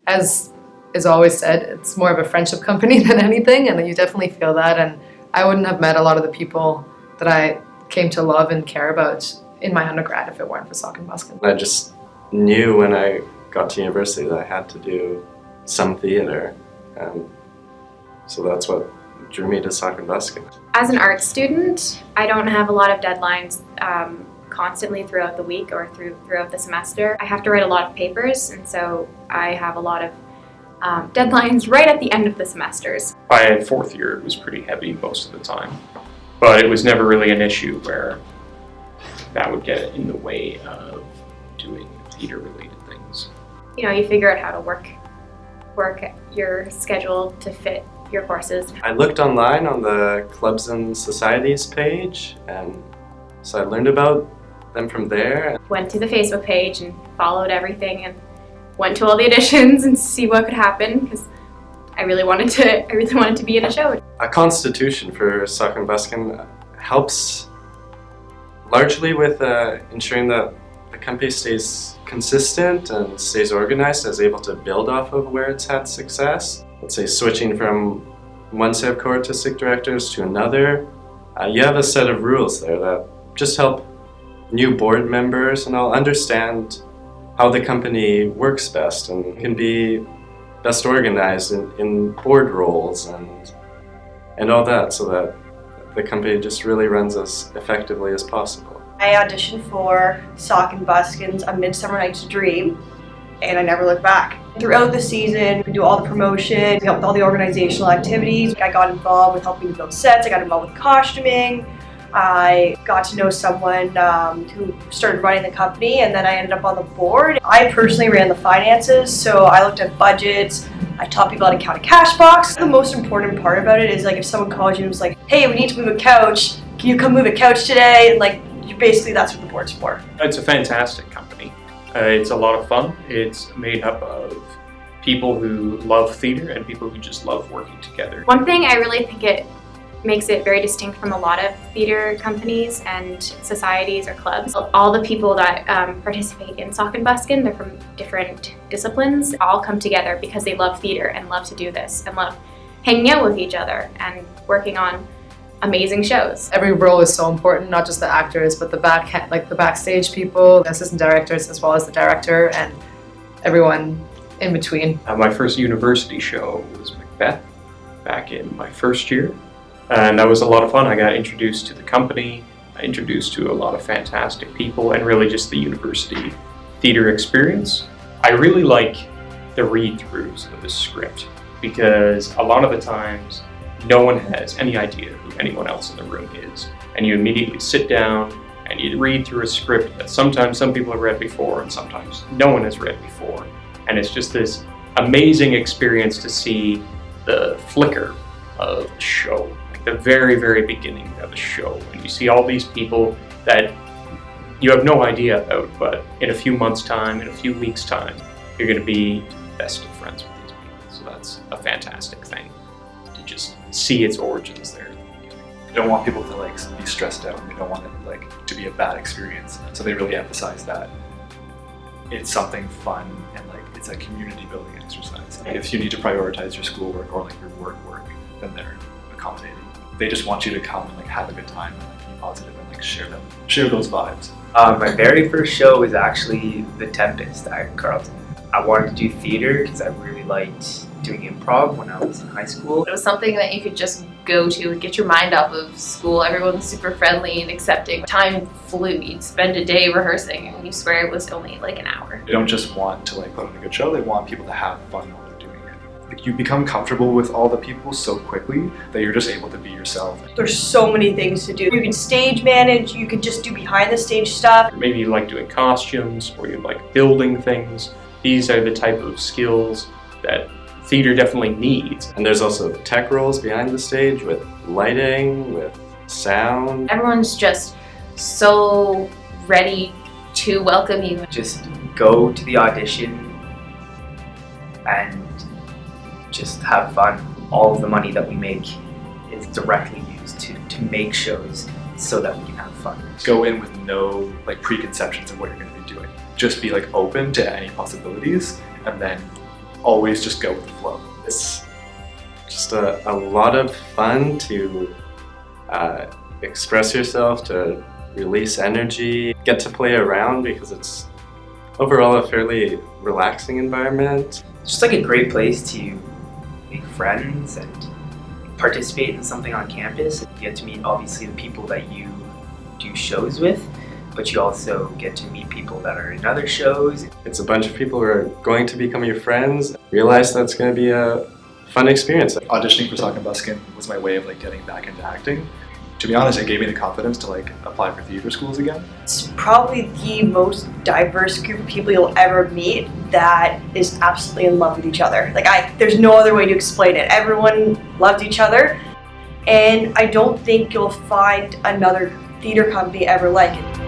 as is always said, it's more of a friendship company than anything, and you definitely feel that. And I wouldn't have met a lot of the people that I came to love and care about in my undergrad if it weren't for Saucon Buskin. I just knew when I got to university that I had to do some theatre, and so that's what drew me to Saucon Buskin. As an art student, I don't have a lot of deadlines constantly throughout the week or throughout the semester. I have to write a lot of papers, and so I have a lot of deadlines right at the end of the semesters. By fourth year, it was pretty heavy most of the time, but it was never really an issue where that would get in the way of doing theater-related things. You know, you figure out how to work your schedule to fit your courses. I looked online on the Clubs and Societies page, and so I learned about them from there. Went to the Facebook page and followed everything and went to all the auditions and see what could happen, because I really wanted to be in a show. A constitution for Saucon Buskin helps largely with ensuring that the company stays consistent and stays organized, and is able to build off of where it's had success. Let's say switching from one set of co-artistic directors to another, you have a set of rules there that just help new board members and all understand how the company works best and can be best organized in board roles and all that, so that the company just really runs as effectively as possible. I auditioned for Saucon Buskin's A Midsummer Night's Dream, and I never looked back. Throughout the season, we do all the promotion, we helped with all the organizational activities. I got involved with helping build sets, I got involved with costuming. I got to know someone who started running the company, and then I ended up on the board. I personally ran the finances, so I looked at budgets, I taught people how to count a cash box. The most important part about it is, like, if someone calls you and was like, hey, we need to move a couch, can you come move a couch today? And like, basically that's what the board's for. It's a fantastic company. It's a lot of fun. It's made up of people who love theater and people who just love working together. One thing I really think it makes it very distinct from a lot of theater companies and societies or clubs. All the people that participate in Saucon Buskin, they're from different disciplines, all come together because they love theater and love to do this and love hanging out with each other and working on amazing shows. Every role is so important, not just the actors, but the backstage people, the assistant directors, as well as the director and everyone in between. My first university show was Macbeth back in my first year. And that was a lot of fun. I got introduced to the company, introduced to a lot of fantastic people, and really just the university theater experience. I really like the read-throughs of the script, because a lot of the times no one has any idea who anyone else in the room is. And you immediately sit down and you read through a script that sometimes some people have read before and sometimes no one has read before. And it's just this amazing experience to see the flicker of the show. The very, very beginning of a show, and you see all these people that you have no idea about, but in a few months' time, in a few weeks' time, you're going to be best of friends with these people. So that's a fantastic thing to just see its origins there. They don't want people to be stressed out. They don't want it to be a bad experience. So they really emphasize that it's something fun and it's a community building exercise. If you need to prioritize your schoolwork or your work, then they're accommodating. They just want you to come and have a good time and be positive and share those vibes. My very first show was actually The Tempest at Carleton. I wanted to do theater because I really liked doing improv when I was in high school. It was something that you could just go to and get your mind off of school. Everyone was super friendly and accepting. Time flew. You'd spend a day rehearsing and you swear it was only an hour. They don't just want to put on a good show, they want people to have fun while they're doing it. You become comfortable with all the people so quickly that you're just able to be yourself. There's so many things to do. You can stage manage, you could just do behind the stage stuff. Maybe you like doing costumes or you like building things. These are the type of skills that theater definitely needs. And there's also tech roles behind the stage with lighting, with sound. Everyone's just so ready to welcome you. Just go to the audition and just have fun. All of the money that we make is directly used to make shows so that we can have fun. Go in with no preconceptions of what you're going to be doing. Just be open to any possibilities, and then always just go with the flow. It's just a lot of fun to express yourself, to release energy, get to play around because it's overall a fairly relaxing environment. It's just like a great place to make friends and participate in something on campus. You get to meet obviously the people that you do shows with, but you also get to meet people that are in other shows. It's a bunch of people who are going to become your friends. Realize that's going to be a fun experience. Auditioning for Sock and Buskin was my way of like getting back into acting. To be honest, it gave me the confidence to like apply for theater schools again. It's probably the most diverse group of people you'll ever meet that is absolutely in love with each other. There's no other way to explain it. Everyone loved each other, and I don't think you'll find another theater company ever like it.